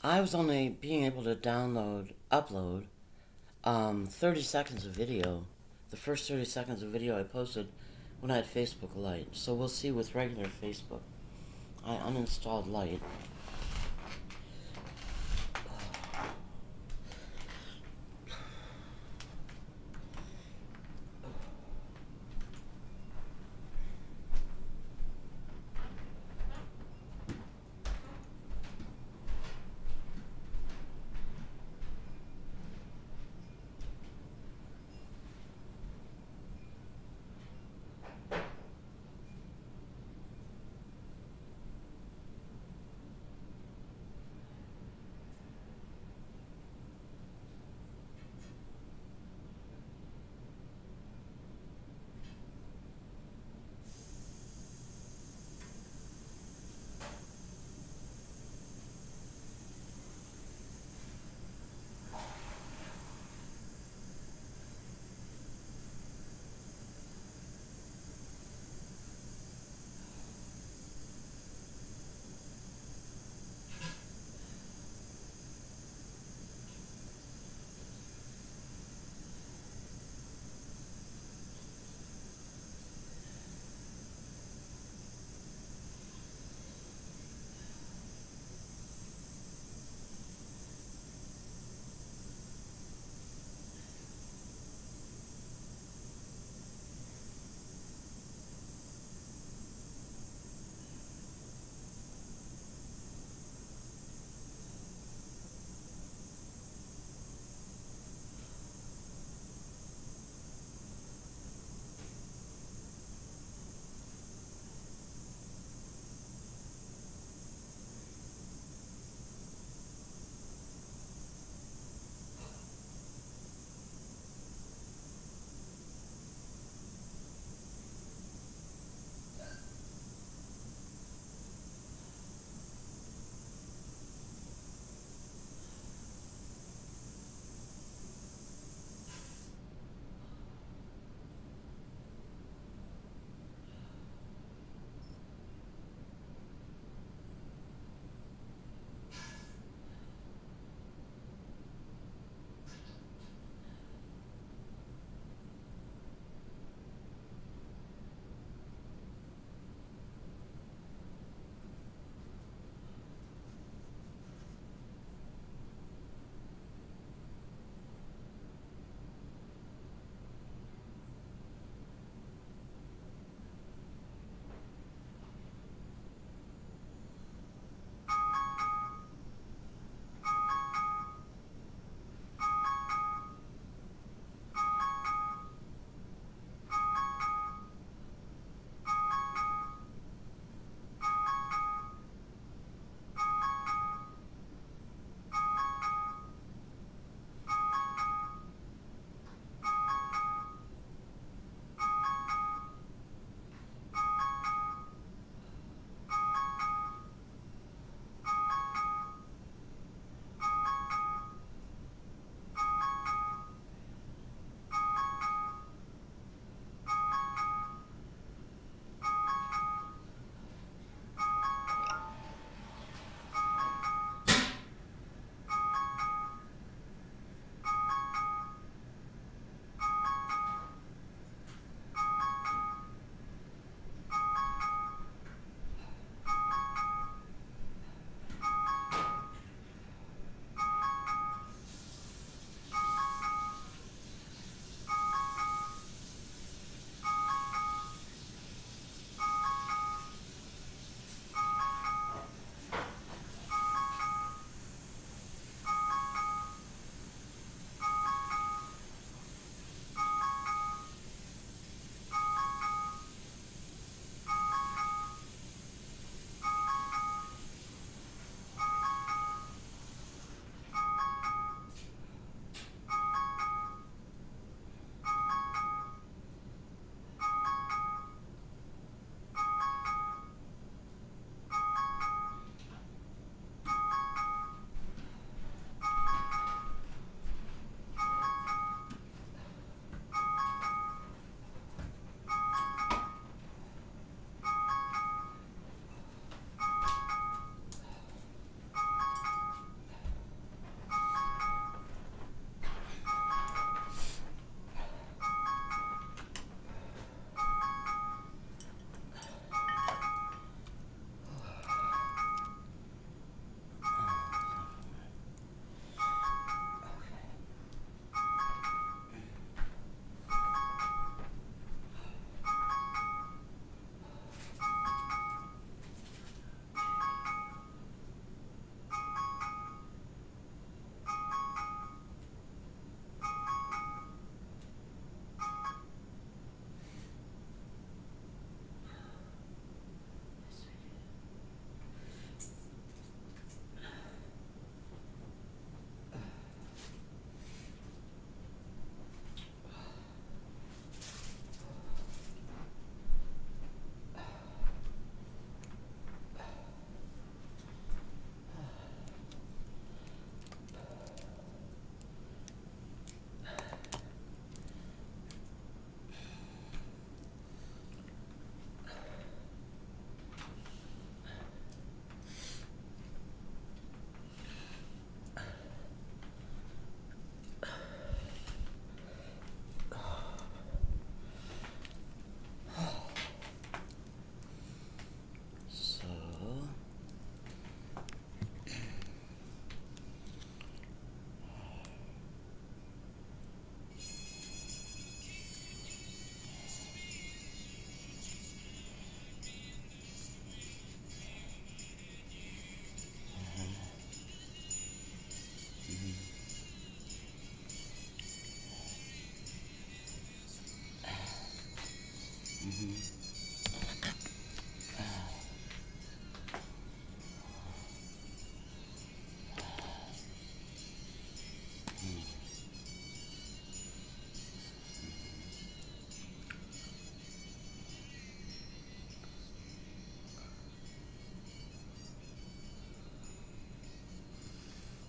I was only being able to upload 30 seconds of video. The first 30 seconds of video I posted when I had Facebook Lite. So we'll see with regular Facebook. I uninstalled Lite.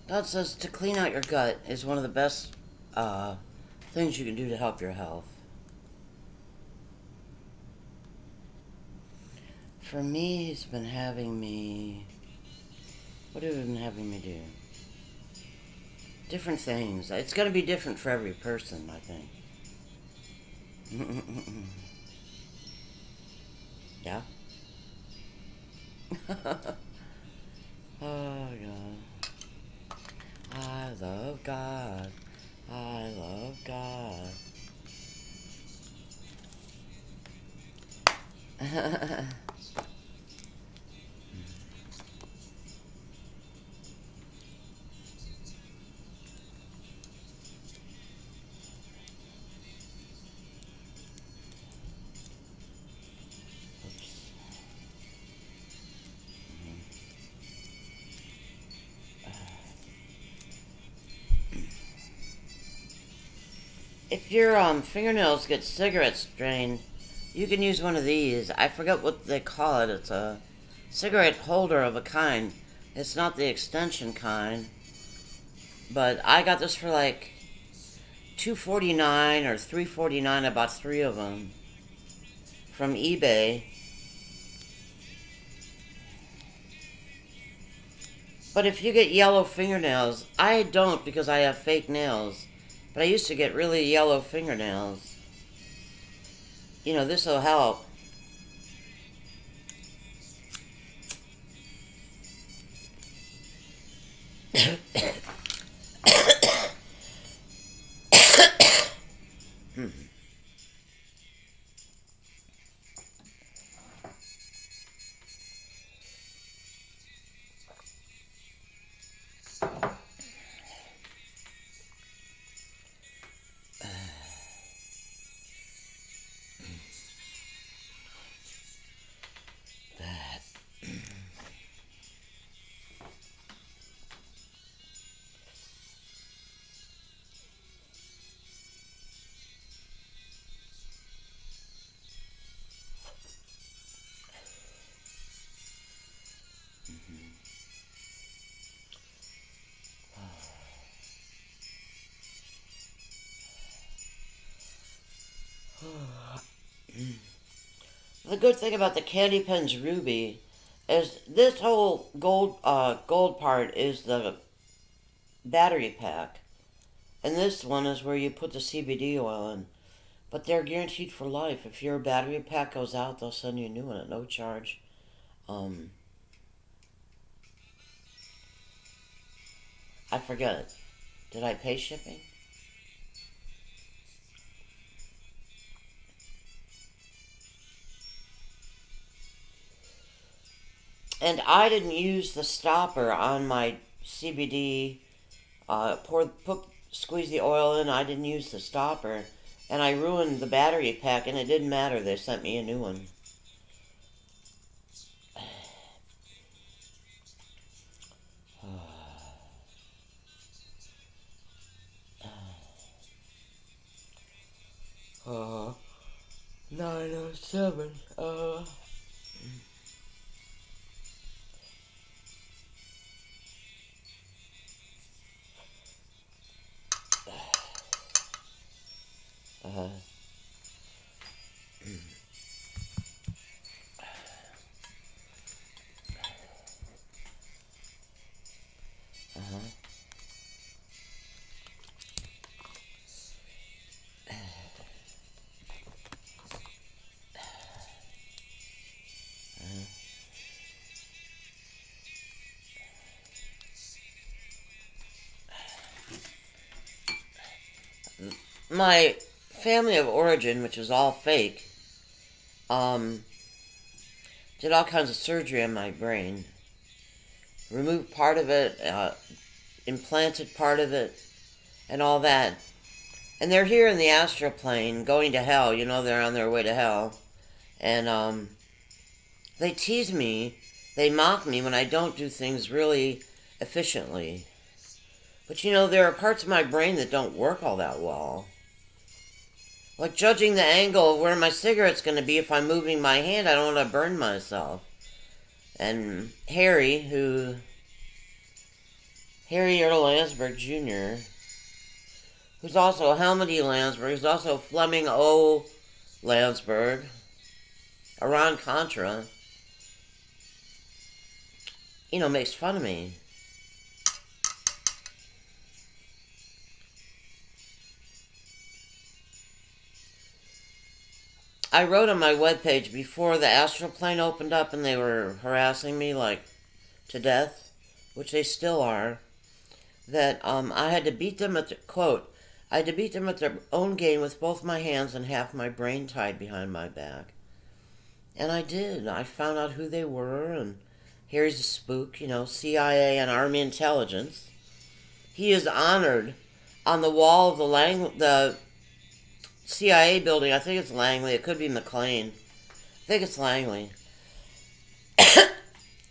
God says to clean out your gut is one of the best things you can do to help your health. For me, he's been having me... What have he been having me do? Different things. It's going to be different for every person, I think. Yeah? Oh, God. I love God. I love God. If your fingernails get cigarette stained, you can use one of these. I forget what they call it. It's a cigarette holder of a kind. It's not the extension kind. But I got this for like $2.49 or $3.49. I bought 3 of them from eBay. But if you get yellow fingernails, I don't because I have fake nails. But I used to get really yellow fingernails. You know, this will help. The good thing about the Candy Pens Ruby is this whole gold part is the battery pack. And this one is where you put the CBD oil in. But they're guaranteed for life. If your battery pack goes out, they'll send you a new one at no charge. I forget. Did I pay shipping? And I didn't use the stopper on my CBD. Squeeze the oil in. I didn't use the stopper. And I ruined the battery pack, and it didn't matter. They sent me a new one. Uh, 907. My family of origin, which is all fake, did all kinds of surgery on my brain. Removed part of it, implanted part of it, and all that. And they're here in the astral plane, going to hell. You know, they're on their way to hell. And they tease me, they mock me when I don't do things really efficiently. But you know, there are parts of my brain that don't work all that well. Like judging the angle of where my cigarette's going to be if I'm moving my hand. I don't want to burn myself. And Harry, who Harry Earl Lansberg Jr., who's also Helmut E. Lansberg, who's also Fleming O. Lansberg, Iran-Contra, makes fun of me. I wrote on my webpage before the astral plane opened up and they were harassing me, to death, which they still are, that I had to beat them at I had to beat them at their own game with both my hands and half my brain tied behind my back. And I did. I found out who they were, and Harry's a spook, CIA and Army intelligence. He is honored on the wall of the CIA building. I think it's Langley. It could be McLean. I think it's Langley.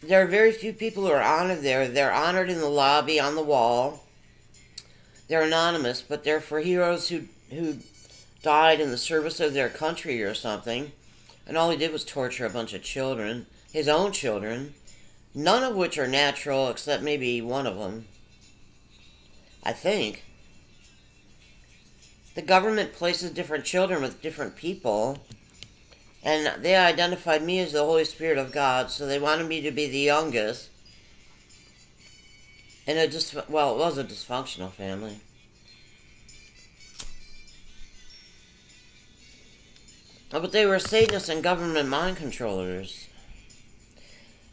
There are very few people who are honored there. They're honored in the lobby on the wall. They're anonymous, but they're for heroes who died in the service of their country or something. And all he did was torture a bunch of children, his own children, none of which are natural except maybe one of them. I think. The government places different children with different people, and they identified me as the Holy Spirit of God, so they wanted me to be the youngest. And it was a dysfunctional family. But they were Satanists and government mind controllers.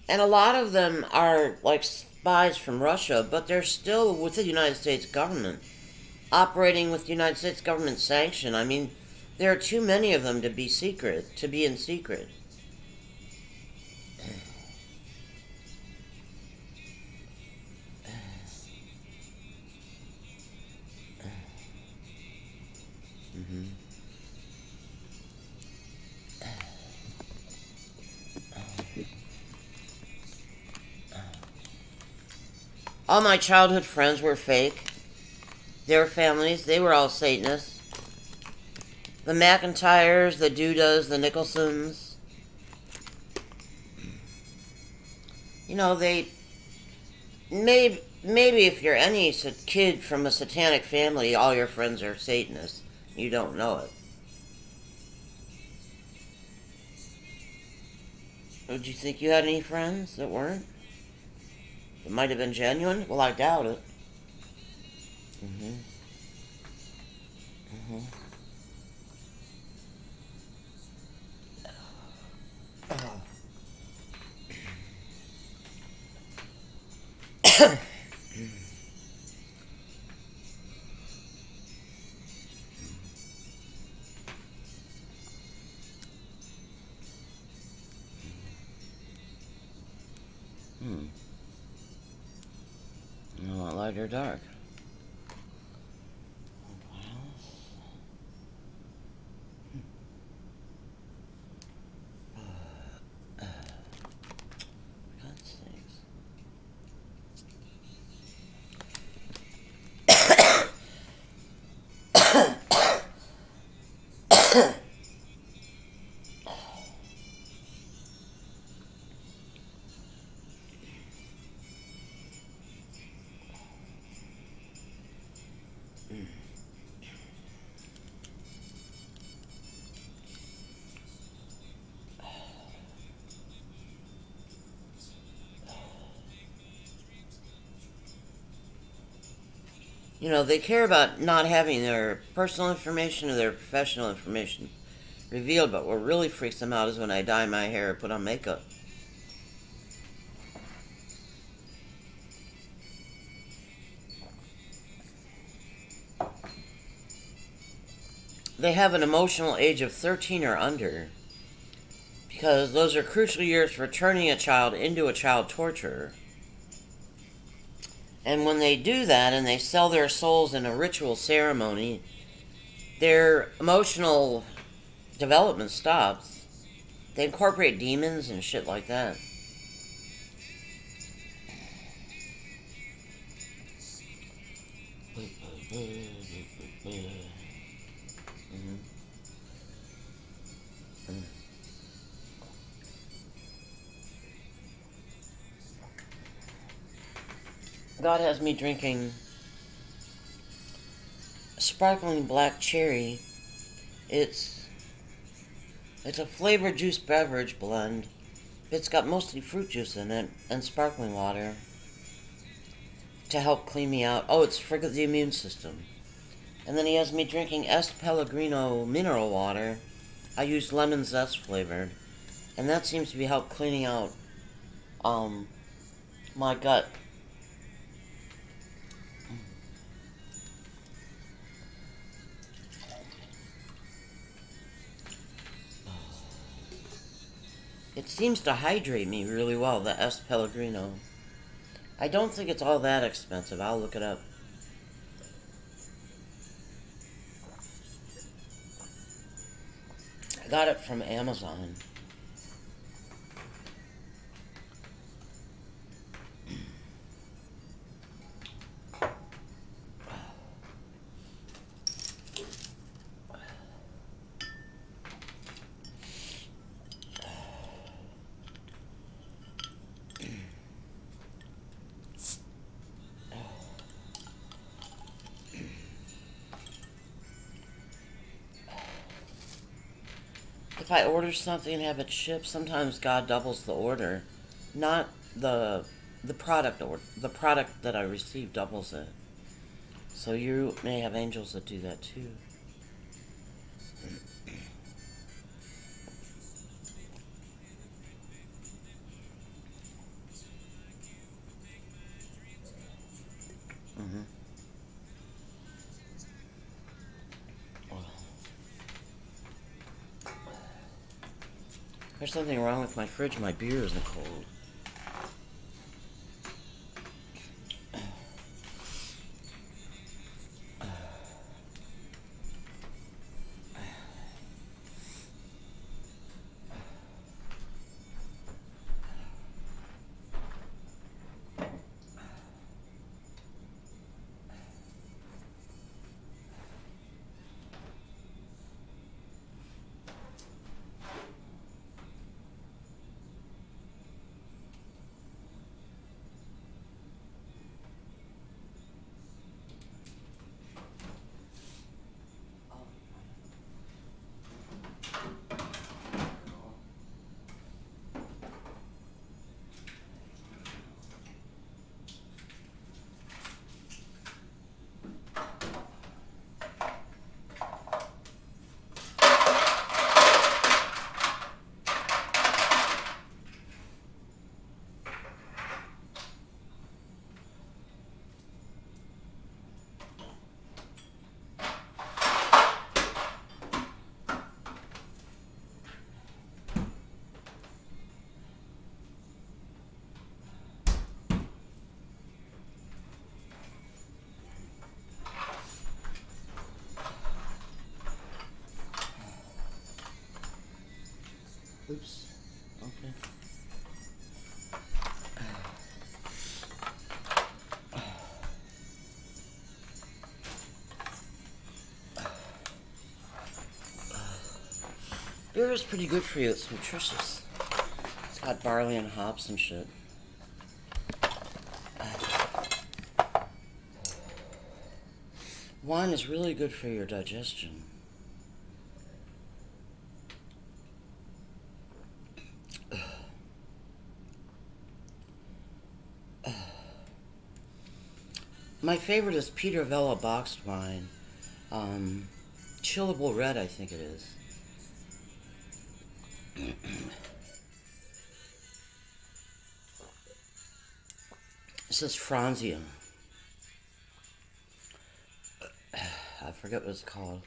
And a lot of them are like spies from Russia, but they're still with the United States government, operating with the United States government sanction. I mean, there are too many of them to be in secret. All my childhood friends were fake. Their families, they were all Satanists. The McIntyres, the Dudas, the Nicholsons. They... Maybe if you're any kid from a satanic family, all your friends are Satanists. You don't know it. Would you think you had any friends that weren't? It might have been genuine? Well, I doubt it. You want light or dark? They care about not having their personal information or their professional information revealed, but what really freaks them out is when I dye my hair or put on makeup. They have an emotional age of 13 or under, because those are crucial years for turning a child into a child torturer. And when they do that and they sell their souls in a ritual ceremony, their emotional development stops. They incorporate demons and shit like that. God has me drinking sparkling black cherry. It's a flavored juice beverage blend. It's got mostly fruit juice in it and sparkling water to help clean me out. Oh, it's for the immune system. And then he has me drinking S. Pellegrino mineral water. I use lemon zest flavored. And that seems to be help cleaning out my gut. It seems to hydrate me really well, the S. Pellegrino. I don't think it's all that expensive. I'll look it up. I got it from Amazon. If I order something and have it shipped, sometimes God doubles the order. Not the product order. The product that I receive doubles it. So you may have angels that do that too. Mm-hmm. There's something wrong with my fridge. My beer isn't cold. Oops. Okay. Beer is pretty good for you. It's nutritious. It's got barley and hops and shit. Wine is really good for your digestion. My favorite is Peter Vella boxed wine. Chillable Red, I think it is. It says Franzia. I forget what it's called.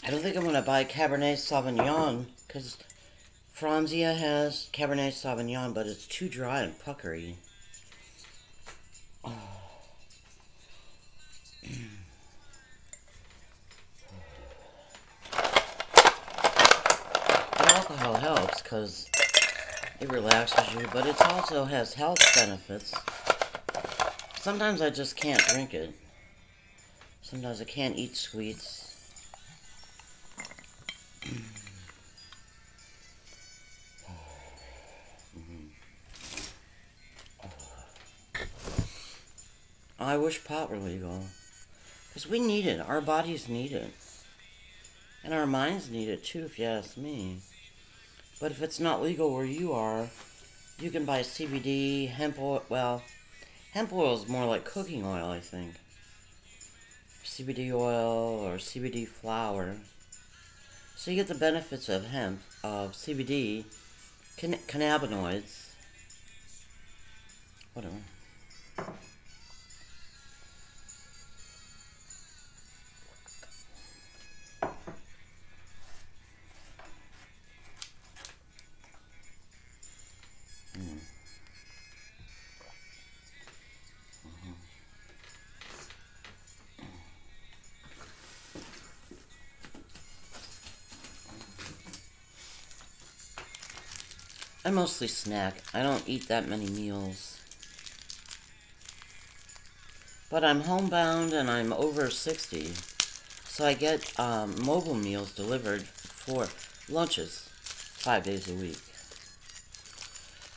I don't think I'm going to buy Cabernet Sauvignon, because Franzia has Cabernet Sauvignon, but it's too dry and puckery. Alcohol helps because it relaxes you, but it also has health benefits. Sometimes I just can't drink it. Sometimes I can't eat sweets. I wish pot were legal. Because we need it. Our bodies need it. And our minds need it too, if you ask me. But if it's not legal where you are, you can buy CBD, hemp oil. Well, hemp oil is more like cooking oil, I think. CBD oil or CBD flour. So you get the benefits of hemp, of CBD, cannabinoids, whatever. I mostly snack. I don't eat that many meals. But I'm homebound and I'm over 60. So I get mobile meals delivered for lunches 5 days a week.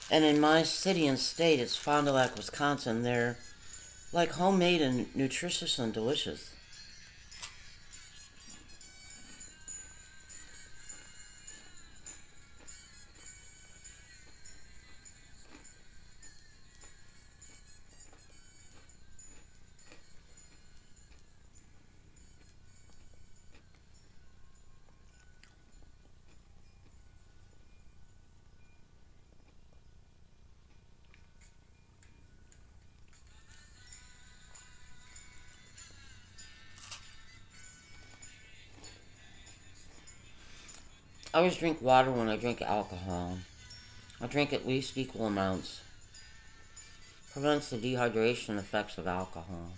And in my city and state, it's Fond du Lac, Wisconsin. They're like homemade and nutritious and delicious. I always drink water when I drink alcohol. I drink at least equal amounts. Prevents the dehydration effects of alcohol.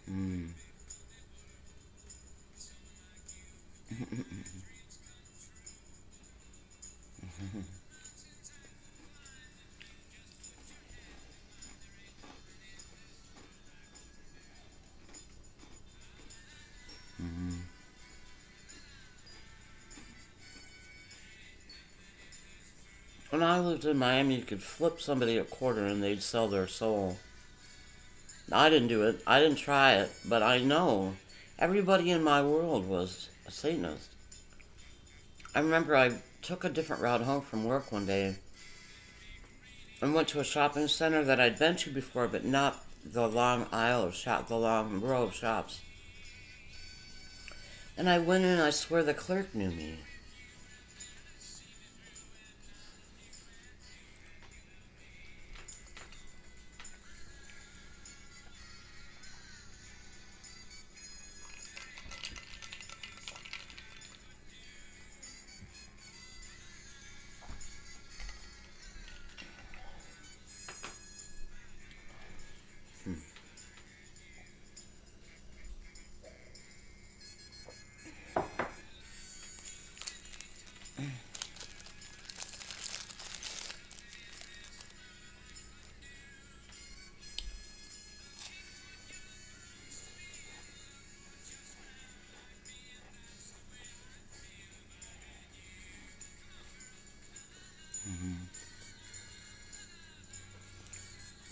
Mm. When I lived in Miami, you could flip somebody a quarter and they'd sell their soul. I didn't do it. I didn't try it. But I know everybody in my world was a Satanist. I remember I took a different route home from work one day and went to a shopping center that I'd been to before, but not the long aisle of shop, the long row of shops. And I went in, I swear the clerk knew me.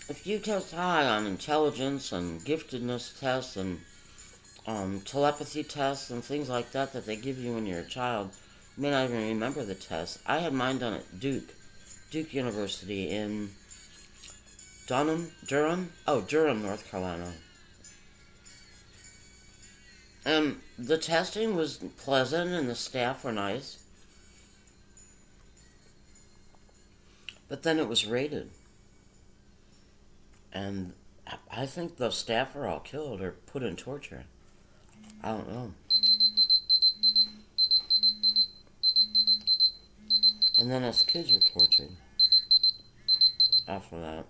If you test high on intelligence and giftedness tests and telepathy tests and things like that that they give you when you're a child, you may not even remember the test. I had mine done at Duke University in Durham, North Carolina. And the testing was pleasant and the staff were nice. But then it was raided. And I think the staff were all killed or put in torture. I don't know. And then us kids were tortured after that.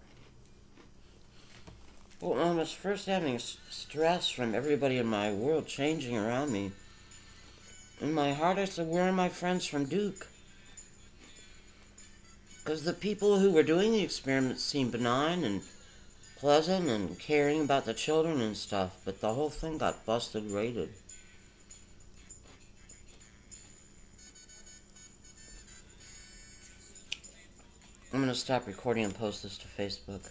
But when I was first having stress from everybody in my world changing around me, in my heart I said, where are my friends from Duke? Because the people who were doing the experiments seemed benign and pleasant and caring about the children and stuff, but the whole thing got busted, raided. I'm gonna stop recording and post this to Facebook.